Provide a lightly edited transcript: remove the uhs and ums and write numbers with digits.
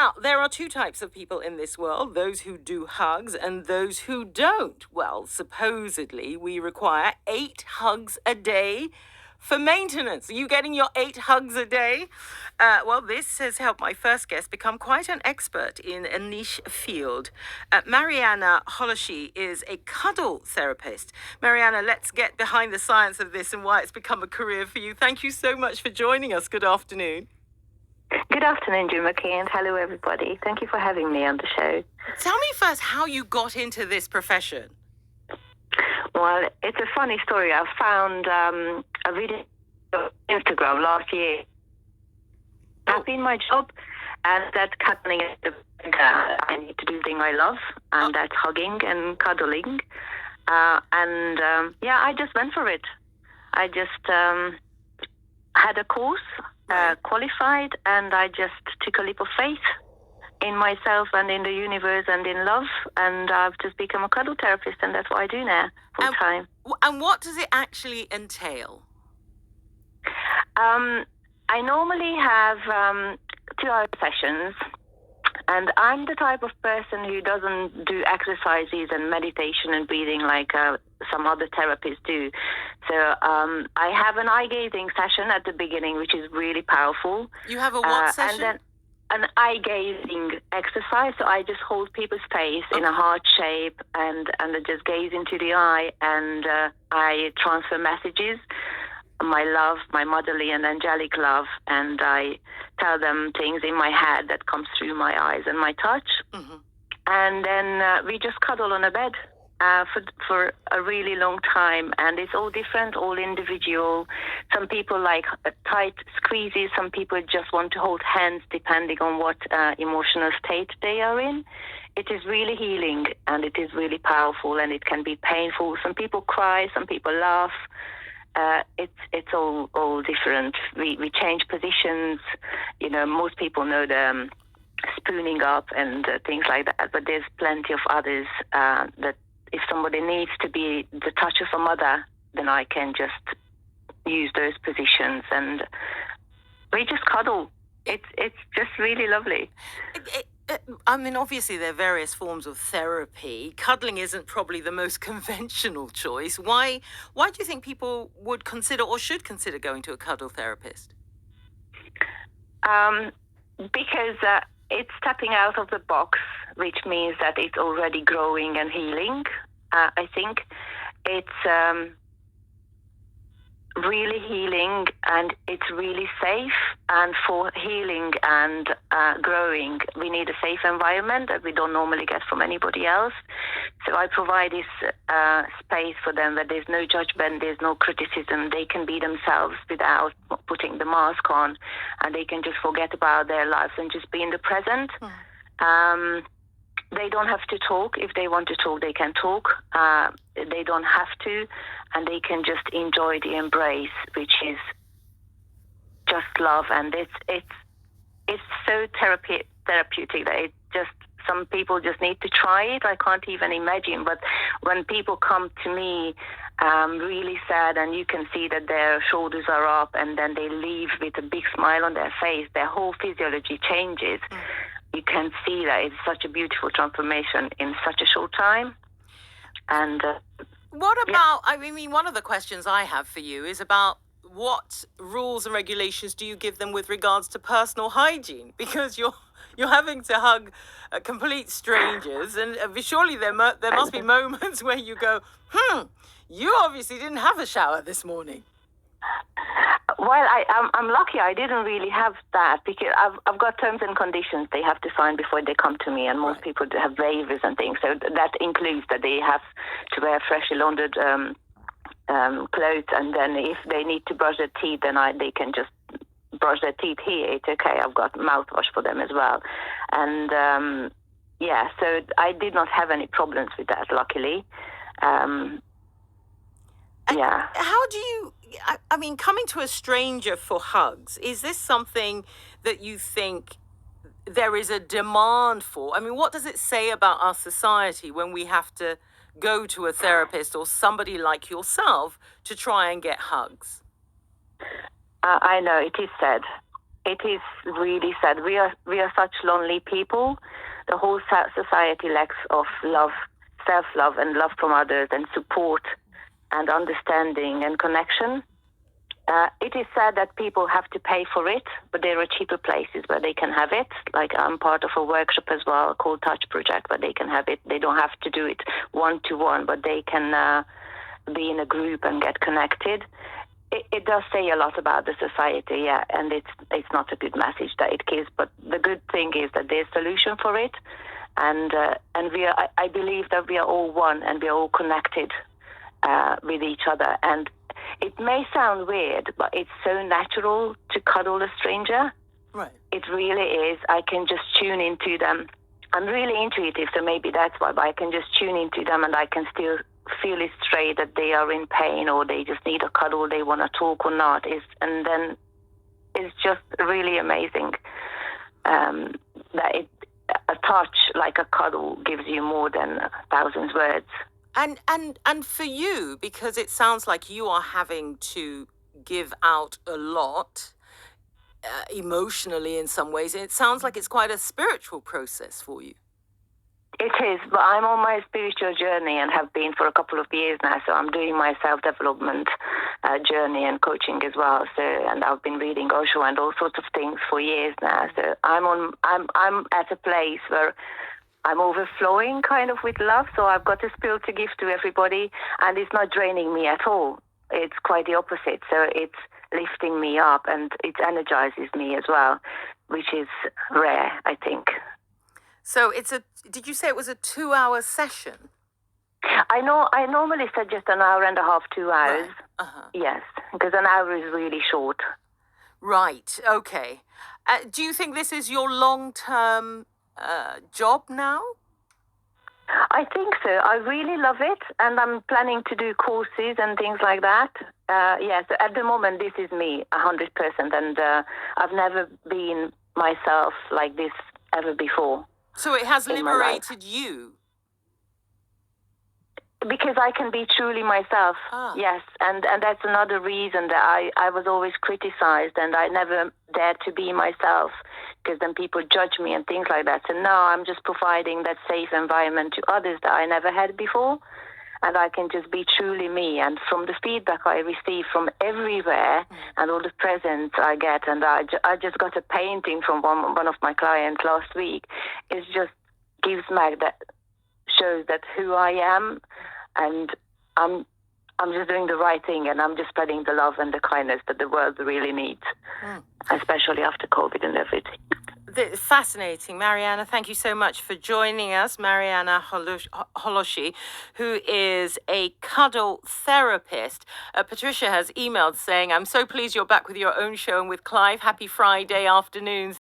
Now, there are two types of people in this world, those who do hugs and those who don't. Well, supposedly, we require 8 hugs a day for maintenance. Are you getting your 8 hugs a day? Well, this has helped my first guest become quite an expert in a niche field. Marianna Hollosi is a cuddle therapist. Marianna, let's get behind the science of this and why it's become a career for you. Thank you so much for joining us. Good afternoon. Good afternoon, Jumoke, and hello, everybody. Thank you for having me on the show. Tell me first how you got into this profession. Well, it's a funny story. I found a video on Instagram last year. That's been my job, and that's cuddling. I need to do the thing I love, and that's hugging and cuddling. I just went for it. I just had a course, qualified, and I just took a leap of faith in myself and in the universe and in love, and I've just become a cuddle therapist, and that's what I do now full time. And what does it actually entail? I normally have 2-hour sessions, and I'm the type of person who doesn't do exercises and meditation and breathing like some other therapists do. So I have an eye-gazing session at the beginning, which is really powerful. You have a what session? And then an eye-gazing exercise. So I just hold people's face in a heart shape, and I just gaze into the eye, and I transfer messages, my love, my motherly and angelic love, and I tell them things in my head that comes through my eyes and my touch. Mm-hmm. And then we just cuddle on a bed for a really long time, and it's all different, all individual. Some people like tight squeezes, some people just want to hold hands depending on what emotional state they are in. It is really healing, and it is really powerful, and it can be painful. Some people cry, some people laugh. It's all different. We change positions. You know, most people know the spooning up and things like that, but there's plenty of others that if somebody needs to be the touch of a mother, then I can just use those positions, and we just cuddle. It's just really lovely. I mean, obviously, there are various forms of therapy. Cuddling isn't probably the most conventional choice. Why do you think people would consider or should consider going to a cuddle therapist? Because it's stepping out of the box, which means that it's already growing and healing. I think it's really healing, and it's really safe. And for healing and growing, we need a safe environment that we don't normally get from anybody else. So I provide this space for them where there's no judgment, there's no criticism. They can be themselves without putting the mask on, and they can just forget about their lives and just be in the present. They don't have to talk. If they want to talk, they can talk. They don't have to, and they can just enjoy the embrace, which is just love. And it's so therapeutic that it just, some people just need to try it. I can't even imagine. But when people come to me really sad, and you can see that their shoulders are up, and then they leave with a big smile on their face, their whole physiology changes. You can see that it's such a beautiful transformation in such a short time. And what about, I mean, one of the questions I have for you is about what rules and regulations do you give them with regards to personal hygiene? Because you're having to hug complete strangers, and surely there must be moments where you go, you obviously didn't have a shower this morning. Well, I'm lucky. I didn't really have that, because I've got terms and conditions they have to sign before they come to me, and most people have waivers and things. So that includes that they have to wear freshly laundered clothes, and then if they need to brush their teeth, then they can just brush their teeth here. It's okay. I've got mouthwash for them as well, and so I did not have any problems with that, luckily. How do you, I mean, coming to a stranger for hugs, is this something that you think there is a demand for? I mean, what does it say about our society when we have to go to a therapist or somebody like yourself to try and get hugs? I know, it is sad. It is really sad. We are such lonely people. The whole society lacks of love, self-love, and love from others, and support, and understanding and connection. It is sad that people have to pay for it, but there are cheaper places where they can have it. Like I'm part of a workshop as well called Touch Project, where they can have it. They don't have to do it one-to-one, but they can be in a group and get connected. It does say a lot about the society, yeah, and it's not a good message that it gives. But the good thing is that there's a solution for it, and I believe that we are all one and we are all connected with each other. And it may sound weird, but it's so natural to cuddle a stranger. Right. It really is. I can just tune into them. I'm really intuitive, so maybe that's why. But I can just tune into them, and I can still feel it straight that they are in pain or they just need a cuddle, they want to talk or not. And then it's just really amazing that a touch like a cuddle gives you more than 1,000 words. And for you, because it sounds like you are having to give out a lot emotionally in some ways, it sounds like it's quite a spiritual process for you. It is, but I'm on my spiritual journey and have been for a couple of years now. So I'm doing my self-development journey and coaching as well. So, and I've been reading Osho and all sorts of things for years now. So I'm at a place where I'm overflowing kind of with love. So I've got a spill to give to everybody, and it's not draining me at all. It's quite the opposite. So it's lifting me up and it energizes me as well, which is rare, I think. So did you say it was a 2-hour session? I normally suggest an hour and a half, 2 hours. Right. Uh-huh. Yes, because an hour is really short. Right, okay. Do you think this is your long-term job now? I think so. I really love it, and I'm planning to do courses and things like that. Yes, at the moment, this is me, 100%, and I've never been myself like this ever before. So it has liberated you? Because I can be truly myself, yes. And that's another reason that I was always criticized and I never dared to be myself because then people judge me and things like that. So now I'm just providing that safe environment to others that I never had before. And I can just be truly me. And from the feedback I receive from everywhere and all the presents I get, and I just got a painting from one of my clients last week. It just gives me that, shows that who I am, and I'm just doing the right thing, and I'm just spreading the love and the kindness that the world really needs, especially after COVID and everything. Fascinating. Marianna, thank you so much for joining us. Marianna Hollosi, who is a cuddle therapist. Patricia has emailed saying, I'm so pleased you're back with your own show and with Clive. Happy Friday afternoons